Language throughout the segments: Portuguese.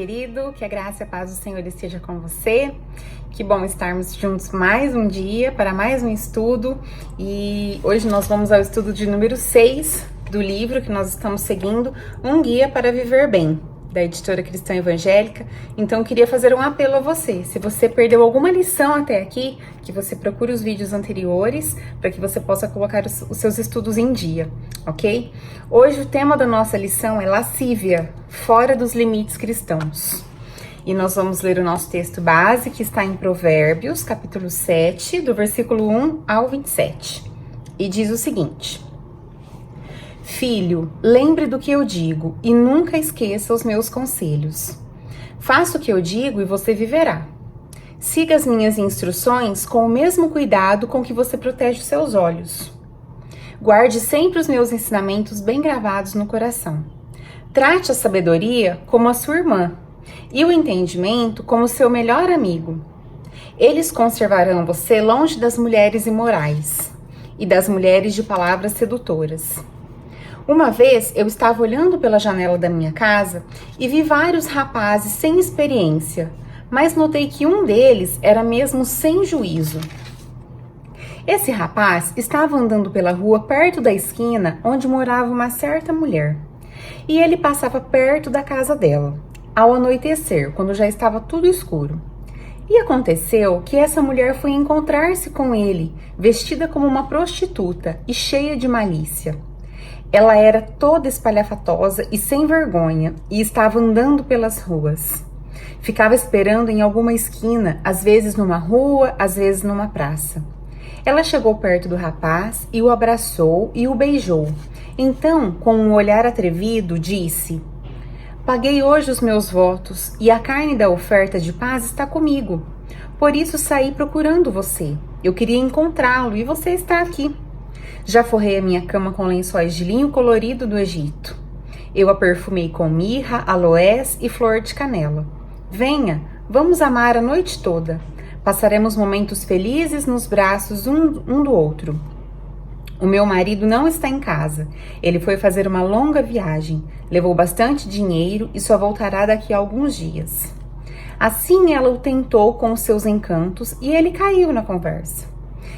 querido, que a graça e a paz do Senhor esteja com você. Que bom estarmos juntos mais um dia para mais um estudo. E hoje nós vamos ao estudo de número 6 do livro que nós estamos seguindo, Um Guia para Viver Bem, da editora Cristã Evangélica. Então eu queria fazer um apelo a você. Se você perdeu alguma lição até aqui, que você procure os vídeos anteriores para que você possa colocar os seus estudos em dia, ok? Hoje o tema da nossa lição é lascívia, fora dos limites cristãos. E nós vamos ler o nosso texto base, que está em Provérbios, capítulo 7, do versículo 1 ao 27. E diz o seguinte: Filho, lembre do que eu digo e nunca esqueça os meus conselhos. Faça o que eu digo e você viverá. Siga as minhas instruções com o mesmo cuidado com que você protege os seus olhos. Guarde sempre os meus ensinamentos bem gravados no coração. Trate a sabedoria como a sua irmã e o entendimento como seu melhor amigo. Eles conservarão você longe das mulheres imorais e das mulheres de palavras sedutoras. Uma vez eu estava olhando pela janela da minha casa e vi vários rapazes sem experiência, mas notei que um deles era mesmo sem juízo. Esse rapaz estava andando pela rua perto da esquina onde morava uma certa mulher, e ele passava perto da casa dela, ao anoitecer, quando já estava tudo escuro. E aconteceu que essa mulher foi encontrar-se com ele, vestida como uma prostituta e cheia de malícia. Ela era toda espalhafatosa e sem vergonha e estava andando pelas ruas. Ficava esperando em alguma esquina, às vezes numa rua, às vezes numa praça. Ela chegou perto do rapaz e o abraçou e o beijou. Então, com um olhar atrevido, disse: Paguei hoje os meus votos e a carne da oferta de paz está comigo. Por isso saí procurando você. Eu queria encontrá-lo e você está aqui. Já forrei a minha cama com lençóis de linho colorido do Egito. Eu a perfumei com mirra, aloés e flor de canela. Venha, vamos amar a noite toda. Passaremos momentos felizes nos braços um do outro. O meu marido não está em casa. Ele foi fazer uma longa viagem. Levou bastante dinheiro e só voltará daqui a alguns dias. Assim ela o tentou com os seus encantos e ele caiu na conversa.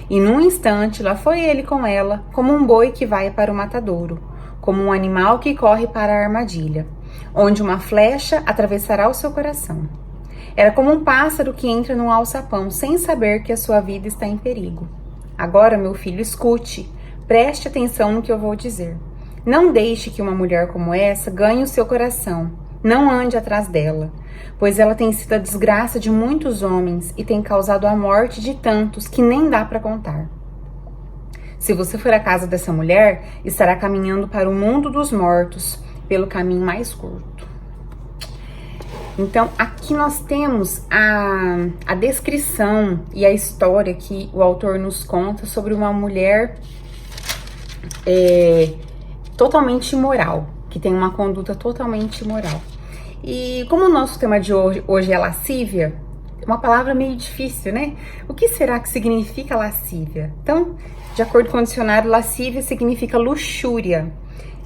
E num instante lá foi ele com ela, como um boi que vai para o matadouro, como um animal que corre para a armadilha, onde uma flecha atravessará o seu coração. Era como um pássaro que entra num alçapão sem saber que a sua vida está em perigo. Agora, meu filho, escute, preste atenção no que eu vou dizer. Não deixe que uma mulher como essa ganhe o seu coração. Não ande atrás dela, pois ela tem sido a desgraça de muitos homens e tem causado a morte de tantos que nem dá para contar. Se você for à casa dessa mulher, estará caminhando para o mundo dos mortos pelo caminho mais curto. Então, aqui nós temos a descrição e a história que o autor nos conta sobre uma mulher totalmente imoral, que tem uma conduta totalmente imoral. E como o nosso tema de hoje é lascívia, uma palavra meio difícil, né? O que será que significa lascívia? Então, de acordo com o dicionário, lascívia significa luxúria,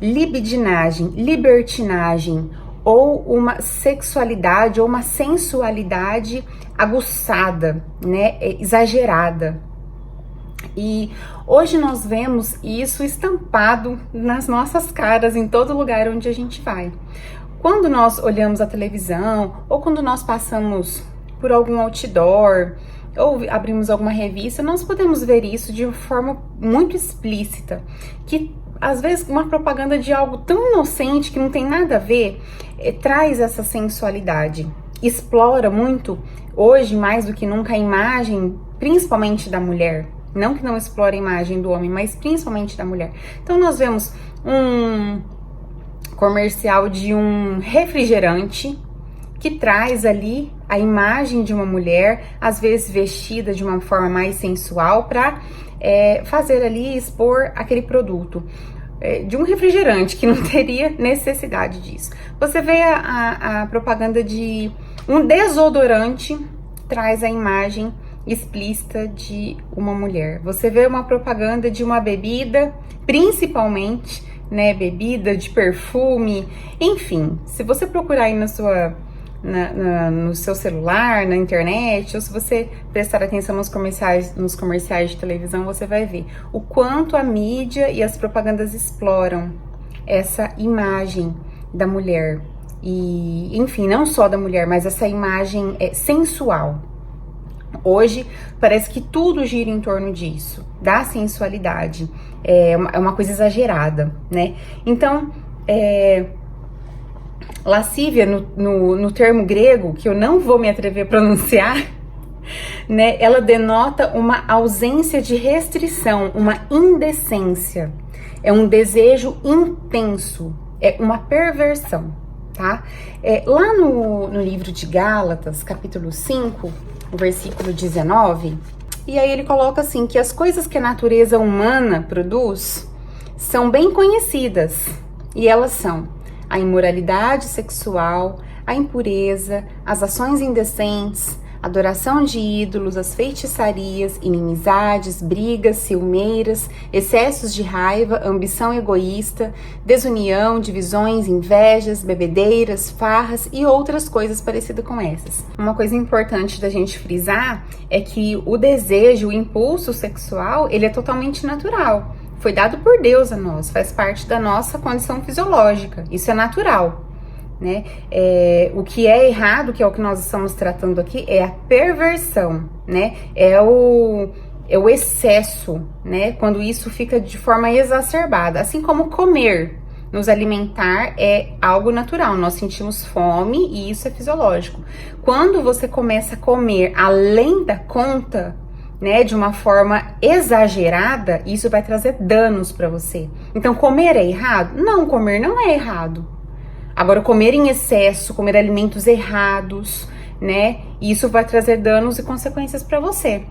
libidinagem, libertinagem, ou uma sexualidade ou uma sensualidade aguçada, né? Exagerada. E hoje nós vemos isso estampado nas nossas caras, em todo lugar onde a gente vai. Quando nós olhamos a televisão, ou quando nós passamos por algum outdoor, ou abrimos alguma revista, nós podemos ver isso de forma muito explícita, que às vezes uma propaganda de algo tão inocente, que não tem nada a ver, traz essa sensualidade. Explora muito, hoje mais do que nunca, a imagem, principalmente da mulher. Não que não explore a imagem do homem, mas principalmente da mulher. Então nós vemos um comercial de um refrigerante que traz ali a imagem de uma mulher, às vezes vestida de uma forma mais sensual, para fazer ali, expor aquele produto de um refrigerante que não teria necessidade disso. Você vê a propaganda de um desodorante, traz a imagem explícita de uma mulher. Você vê uma propaganda de uma bebida, principalmente, né, bebida de perfume, enfim, se você procurar aí no seu celular, na internet, ou se você prestar atenção nos comerciais de televisão, você vai ver o quanto a mídia e as propagandas exploram essa imagem da mulher. E, enfim, não só da mulher, mas essa imagem sensual. Hoje, parece que tudo gira em torno disso, da sensualidade. É uma coisa exagerada, né? Então, lascívia, no termo grego, que eu não vou me atrever a pronunciar, né? Ela denota uma ausência de restrição, uma indecência. É um desejo intenso, é uma perversão, tá? Lá no livro de Gálatas, capítulo 5, o versículo 19, e aí ele coloca assim, que as coisas que a natureza humana produz são bem conhecidas, e elas são a imoralidade sexual, a impureza, as ações indecentes, adoração de ídolos, as feitiçarias, inimizades, brigas, ciumeiras, excessos de raiva, ambição egoísta, desunião, divisões, invejas, bebedeiras, farras e outras coisas parecidas com essas. Uma coisa importante da gente frisar é que o desejo, o impulso sexual, ele é totalmente natural. Foi dado por Deus a nós, faz parte da nossa condição fisiológica, isso é natural. Né? O que é errado, que é o que nós estamos tratando aqui, é a perversão, né? É o excesso, né? Quando isso fica de forma exacerbada, assim como comer, nos alimentar é algo natural, nós sentimos fome e isso é fisiológico. Quando você começa a comer além da conta, né, de uma forma exagerada, isso vai trazer danos para você. Então, comer é errado? Não, comer não é errado. Agora, comer em excesso, comer alimentos errados, né? Isso vai trazer danos e consequências para você.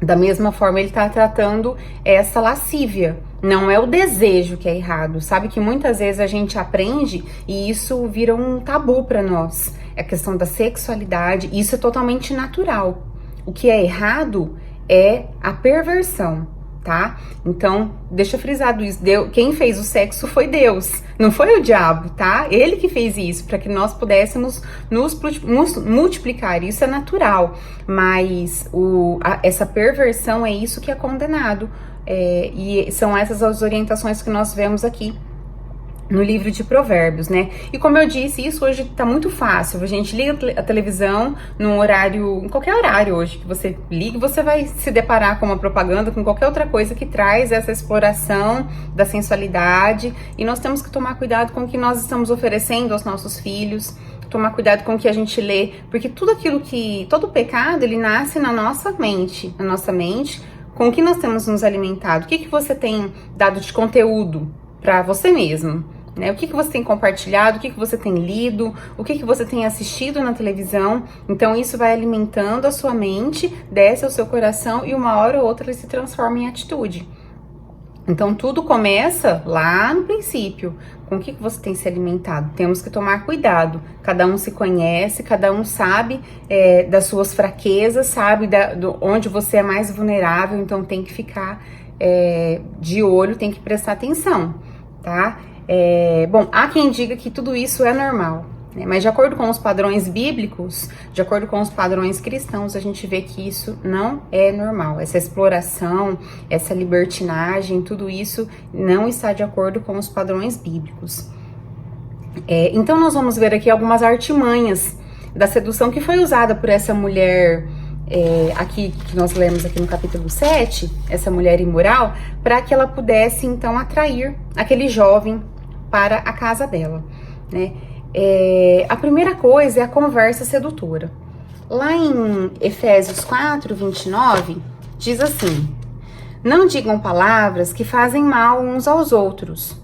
Da mesma forma, ele está tratando essa lascívia. Não é o desejo que é errado. Sabe que muitas vezes a gente aprende e isso vira um tabu para nós. É a questão da sexualidade. Isso é totalmente natural. O que é errado é a perversão. Tá? Então, deixa frisado isso. Quem fez o sexo foi Deus, não foi o diabo, tá? Ele que fez isso, para que nós pudéssemos nos multiplicar. Isso é natural, mas essa perversão é isso que é condenado. E são essas as orientações que nós vemos aqui no livro de Provérbios, né? E como eu disse, isso hoje tá muito fácil. A gente liga a televisão num horário, em qualquer horário hoje que você liga, você vai se deparar com uma propaganda, com qualquer outra coisa que traz essa exploração da sensualidade. E nós temos que tomar cuidado com o que nós estamos oferecendo aos nossos filhos, tomar cuidado com o que a gente lê, porque todo pecado, ele nasce na nossa mente, com o que nós temos nos alimentado. O que você tem dado de conteúdo para você mesmo, né? O que você tem compartilhado, o que você tem lido, o que você tem assistido na televisão. Então isso vai alimentando a sua mente, desce ao seu coração e uma hora ou outra ele se transforma em atitude. Então tudo começa lá no princípio, com o que você tem se alimentado. Temos que tomar cuidado, cada um se conhece, cada um sabe das suas fraquezas, sabe onde você é mais vulnerável, então tem que ficar de olho, tem que prestar atenção, tá? Bom, há quem diga que tudo isso é normal, né? Mas de acordo com os padrões bíblicos, de acordo com os padrões cristãos, a gente vê que isso não é normal. Essa exploração, essa libertinagem, tudo isso não está de acordo com os padrões bíblicos. Então nós vamos ver aqui algumas artimanhas da sedução que foi usada por essa mulher aqui, que nós lemos aqui no capítulo 7, essa mulher imoral, para que ela pudesse então atrair aquele jovem para a casa dela, né? A primeira coisa é a conversa sedutora. Lá em Efésios 4, 29, diz assim: não digam palavras que fazem mal uns aos outros,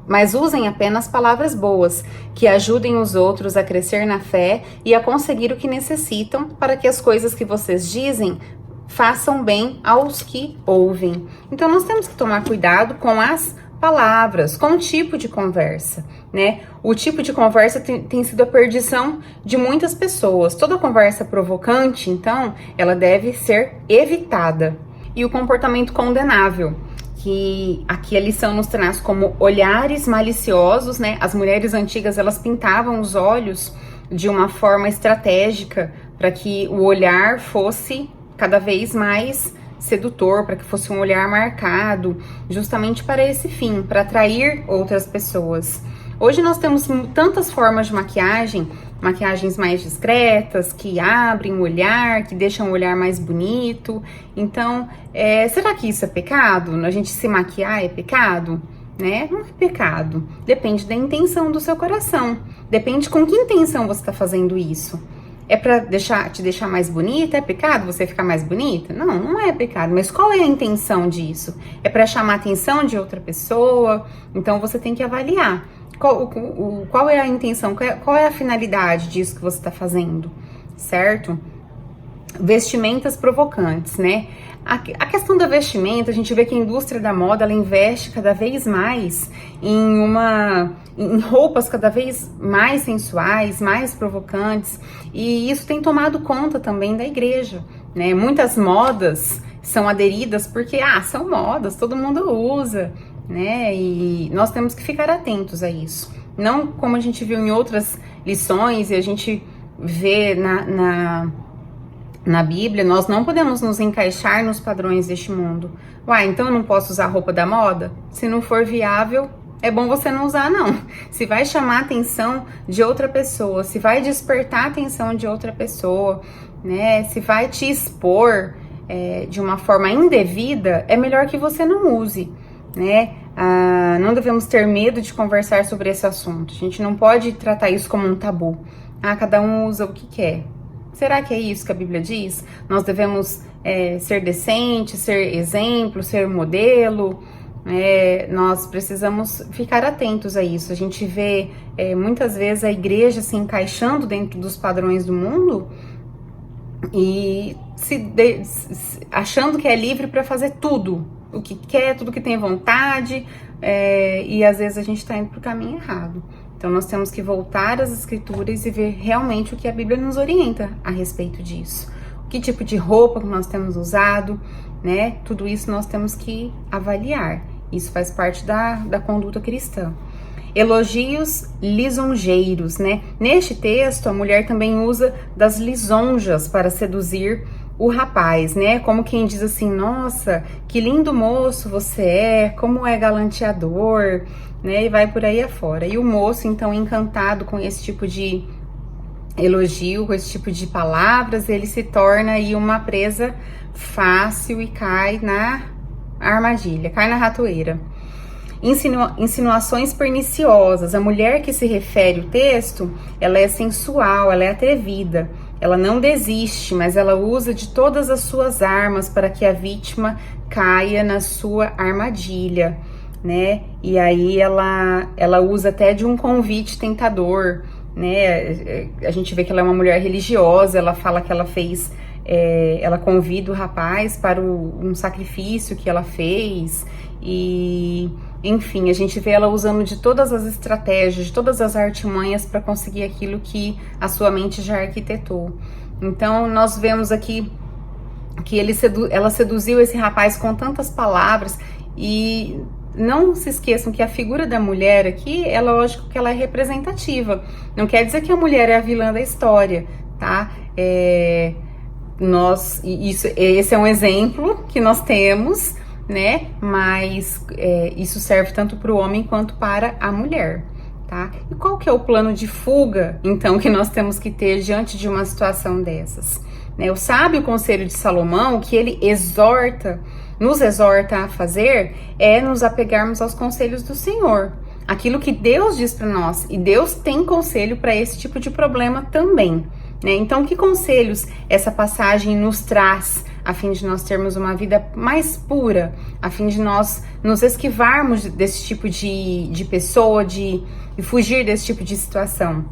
mas usem apenas palavras boas, que ajudem os outros a crescer na fé e a conseguir o que necessitam, para que as coisas que vocês dizem façam bem aos que ouvem. Então nós temos que tomar cuidado com as palavras, com o tipo de conversa, né? O tipo de conversa tem sido a perdição de muitas pessoas. Toda conversa provocante, então, ela deve ser evitada. E o comportamento condenável, que aqui a lição nos traz como olhares maliciosos, né? As mulheres antigas, elas pintavam os olhos de uma forma estratégica para que o olhar fosse cada vez mais sedutor, para que fosse um olhar marcado, justamente para esse fim, para atrair outras pessoas. Hoje nós temos tantas formas de maquiagem, maquiagens mais discretas, que abrem o olhar, que deixam o olhar mais bonito. Então, será que isso é pecado? A gente se maquiar é pecado? Né? Não é pecado. Depende da intenção do seu coração. Depende com que intenção você está fazendo isso. É para te deixar mais bonita? É pecado você ficar mais bonita? Não, não é pecado. Mas qual é a intenção disso? É para chamar a atenção de outra pessoa? Então você tem que avaliar. Qual é a intenção? Qual é a finalidade disso que você está fazendo? Certo? Vestimentas provocantes, né? A questão da vestimenta, a gente vê que a indústria da moda, ela investe cada vez mais em roupas cada vez mais sensuais, mais provocantes, e isso tem tomado conta também da igreja, né? Muitas modas são aderidas porque, são modas, todo mundo usa, né? E nós temos que ficar atentos a isso. Não como a gente viu em outras lições e a gente vê na Bíblia, nós não podemos nos encaixar nos padrões deste mundo. Então eu não posso usar roupa da moda? Se não for viável, é bom você não usar, não. Se vai chamar a atenção de outra pessoa, se vai despertar a atenção de outra pessoa, né? Se vai te expor de uma forma indevida, é melhor que você não use, né? Não devemos ter medo de conversar sobre esse assunto. A gente não pode tratar isso como um tabu. Cada um usa o que quer. Será que é isso que a Bíblia diz? Nós devemos ser decentes, ser exemplo, ser modelo. Nós precisamos ficar atentos a isso. A gente vê muitas vezes a igreja se encaixando dentro dos padrões do mundo e achando que é livre para fazer tudo o que quer, tudo que tem vontade, e às vezes a gente está indo para o caminho errado. Então nós temos que voltar às escrituras e ver realmente o que a Bíblia nos orienta a respeito disso. Que tipo de roupa que nós temos usado, né? Tudo isso nós temos que avaliar. Isso faz parte da conduta cristã. Elogios lisonjeiros, né? Neste texto, a mulher também usa das lisonjas para seduzir o rapaz, né? Como quem diz assim, nossa, que lindo moço você é, como é galanteador, né? E vai por aí afora. E o moço, então, encantado com esse tipo de elogio, com esse tipo de palavras, ele se torna aí uma presa fácil e cai na armadilha, cai na ratoeira. Insinuações perniciosas. A mulher que se refere o texto, ela é sensual, ela é atrevida, ela não desiste, mas ela usa de todas as suas armas para que a vítima caia na sua armadilha, né? E aí ela usa até de um convite tentador, né? A gente vê que ela é uma mulher religiosa, ela fala que ela fez, ela convida o rapaz para um sacrifício que ela fez, e enfim, a gente vê ela usando de todas as estratégias, de todas as artimanhas para conseguir aquilo que a sua mente já arquitetou. Então nós vemos aqui que ela seduziu esse rapaz com tantas palavras, e não se esqueçam que a figura da mulher aqui, é lógico que ela é representativa. Não quer dizer que a mulher é a vilã da história, tá? Esse é um exemplo que nós temos, né? Mas isso serve tanto para o homem quanto para a mulher, tá? E qual que é o plano de fuga, então, que nós temos que ter diante de uma situação dessas? O sábio conselho de Salomão, que ele nos exorta a fazer, é nos apegarmos aos conselhos do Senhor, aquilo que Deus diz para nós, e Deus tem conselho para esse tipo de problema também, né? Então, que conselhos essa passagem nos traz, a fim de nós termos uma vida mais pura, a fim de nós nos esquivarmos desse tipo de pessoa, de fugir desse tipo de situação?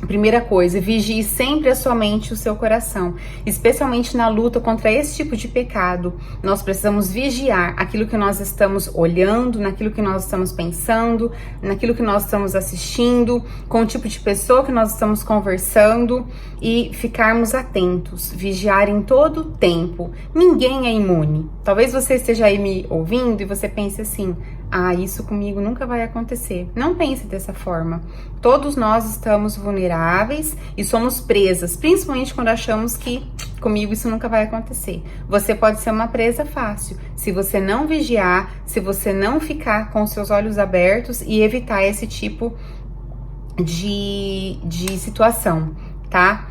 Primeira coisa, vigie sempre a sua mente e o seu coração, especialmente na luta contra esse tipo de pecado. Nós precisamos vigiar aquilo que nós estamos olhando, naquilo que nós estamos pensando, naquilo que nós estamos assistindo, com o tipo de pessoa que nós estamos conversando e ficarmos atentos, vigiar em todo o tempo. Ninguém é imune. Talvez você esteja aí me ouvindo e você pense assim: ah, isso comigo nunca vai acontecer. Não pense dessa forma. Todos nós estamos vulneráveis e somos presas, principalmente quando achamos que comigo isso nunca vai acontecer. Você pode ser uma presa fácil, se você não vigiar, se você não ficar com seus olhos abertos e evitar esse tipo de situação, tá?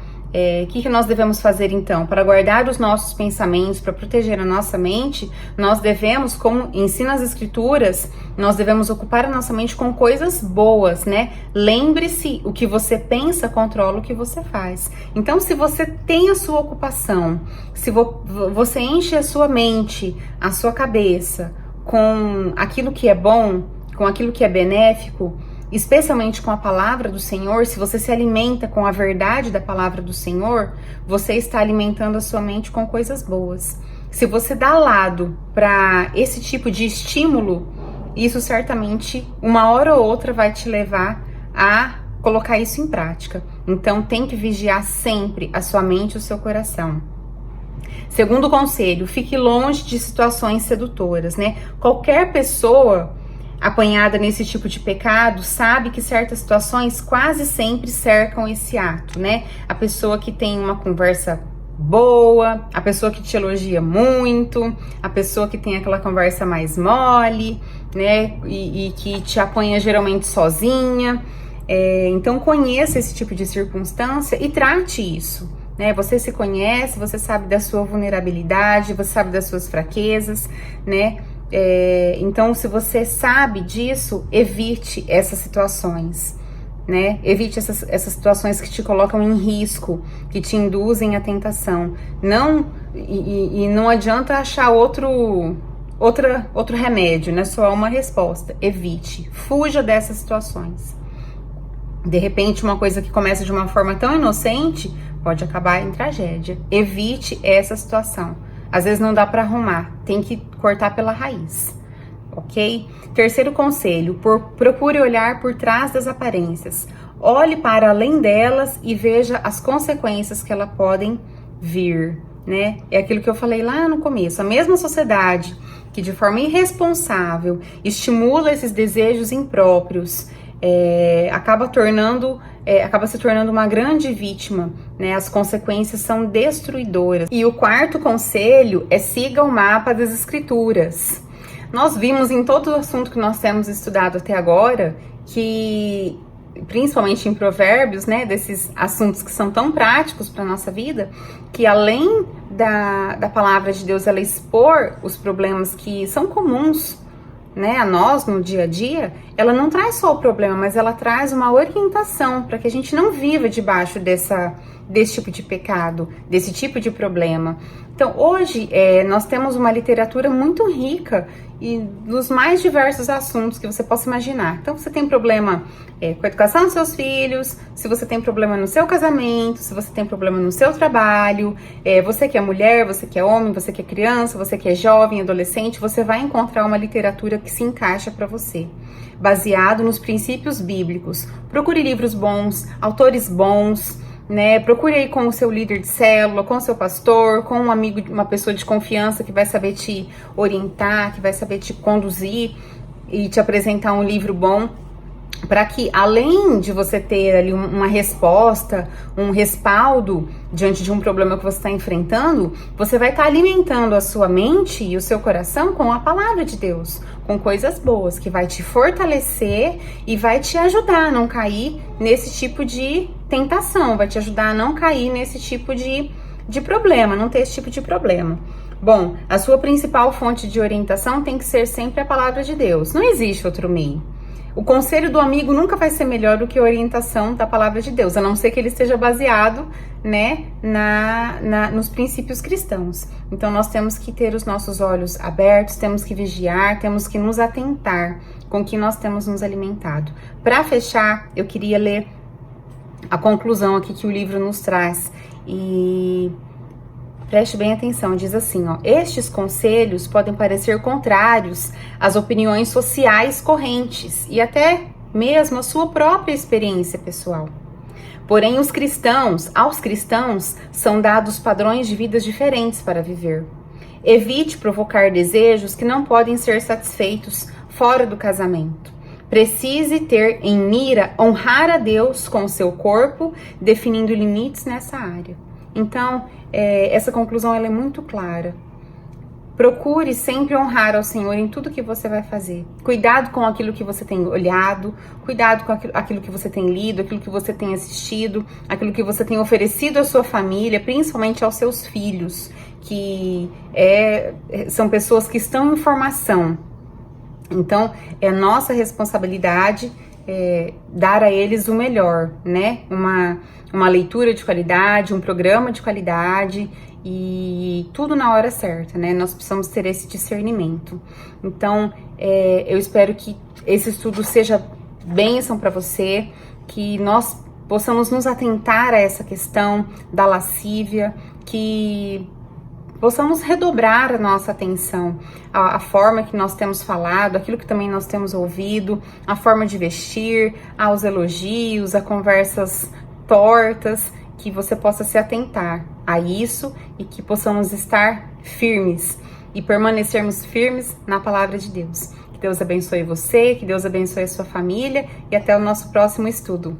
O que nós devemos fazer então? Para guardar os nossos pensamentos, para proteger a nossa mente, nós devemos, como ensina as escrituras, nós devemos ocupar a nossa mente com coisas boas, né? Lembre-se, o que você pensa controla o que você faz. Então, se você tem a sua ocupação, se você enche a sua mente, a sua cabeça com aquilo que é bom, com aquilo que é benéfico, especialmente com a palavra do Senhor, se você se alimenta com a verdade da palavra do Senhor, você está alimentando a sua mente com coisas boas. Se você dá lado para esse tipo de estímulo, isso certamente, uma hora ou outra, vai te levar a colocar isso em prática. Então, tem que vigiar sempre a sua mente e o seu coração. Segundo conselho, fique longe de situações sedutoras, né? Qualquer pessoa apanhada nesse tipo de pecado sabe que certas situações quase sempre cercam esse ato, né? A pessoa que tem uma conversa boa, a pessoa que te elogia muito, a pessoa que tem aquela conversa mais mole, né? E que te apanha geralmente sozinha. Então conheça esse tipo de circunstância e trate isso, né? Você se conhece, você sabe da sua vulnerabilidade, você sabe das suas fraquezas, né? Então, se você sabe disso, evite essas situações, né? Evite essas situações que te colocam em risco, que te induzem à tentação. E não adianta achar outro remédio, né? Só uma resposta. Evite, fuja dessas situações. De repente, uma coisa que começa de uma forma tão inocente pode acabar em tragédia. Evite essa situação. Às vezes não dá para arrumar, tem que cortar pela raiz, ok? Terceiro conselho, procure olhar por trás das aparências. Olhe para além delas e veja as consequências que elas podem vir, né? É aquilo que eu falei lá no começo. A mesma sociedade que de forma irresponsável estimula esses desejos impróprios, acaba se tornando uma grande vítima, né? As consequências são destruidoras. E o quarto conselho é: siga o mapa das escrituras. Nós vimos em todo o assunto que nós temos estudado até agora, que principalmente em Provérbios, né, desses assuntos que são tão práticos para a nossa vida, que além da palavra de Deus ela expor os problemas que são comuns, né, a nós no dia a dia, ela não traz só o problema, mas ela traz uma orientação para que a gente não viva debaixo desse tipo de pecado, desse tipo de problema. Então, hoje, nós temos uma literatura muito rica e dos mais diversos assuntos que você possa imaginar. Então, você tem problema com a educação dos seus filhos, se você tem problema no seu casamento, se você tem problema no seu trabalho, você que é mulher, você que é homem, você que é criança, você que é jovem, adolescente, você vai encontrar uma literatura que se encaixa para você, baseado nos princípios bíblicos. Procure livros bons, autores bons, né? Procure aí com o seu líder de célula, com o seu pastor, com um amigo, uma pessoa de confiança que vai saber te orientar, que vai saber te conduzir e te apresentar um livro bom, para que além de você ter ali uma resposta, um respaldo diante de um problema que você está enfrentando, você vai estar alimentando a sua mente e o seu coração com a palavra de Deus, com coisas boas, que vai te fortalecer e vai te ajudar a não cair nesse tipo de tentação, vai te ajudar a não cair nesse tipo de problema, não ter esse tipo de problema. Bom, a sua principal fonte de orientação tem que ser sempre a palavra de Deus, não existe outro meio. O conselho do amigo nunca vai ser melhor do que a orientação da palavra de Deus, a não ser que ele esteja baseado, né, nos princípios cristãos. Então, nós temos que ter os nossos olhos abertos, temos que vigiar, temos que nos atentar com o que nós temos nos alimentado. Para fechar, eu queria ler a conclusão aqui que o livro nos traz. E preste bem atenção, diz assim, ó: estes conselhos podem parecer contrários às opiniões sociais correntes e até mesmo à sua própria experiência pessoal. Porém, aos cristãos, são dados padrões de vidas diferentes para viver. Evite provocar desejos que não podem ser satisfeitos fora do casamento. Precise ter em mira honrar a Deus com o seu corpo, definindo limites nessa área. Então, essa conclusão ela é muito clara. Procure sempre honrar ao Senhor em tudo que você vai fazer. Cuidado com aquilo que você tem olhado, cuidado com aquilo que você tem lido, aquilo que você tem assistido, aquilo que você tem oferecido à sua família, principalmente aos seus filhos, que são pessoas que estão em formação. Então, é nossa responsabilidade dar a eles o melhor, né? Uma leitura de qualidade, um programa de qualidade e tudo na hora certa, né? Nós precisamos ter esse discernimento. Então, eu espero que esse estudo seja bênção para você, que nós possamos nos atentar a essa questão da lascívia, que possamos redobrar a nossa atenção à forma que nós temos falado, aquilo que também nós temos ouvido, a forma de vestir, aos elogios, a conversas tortas, que você possa se atentar a isso e que possamos estar firmes e permanecermos firmes na palavra de Deus. Que Deus abençoe você, que Deus abençoe a sua família e até o nosso próximo estudo.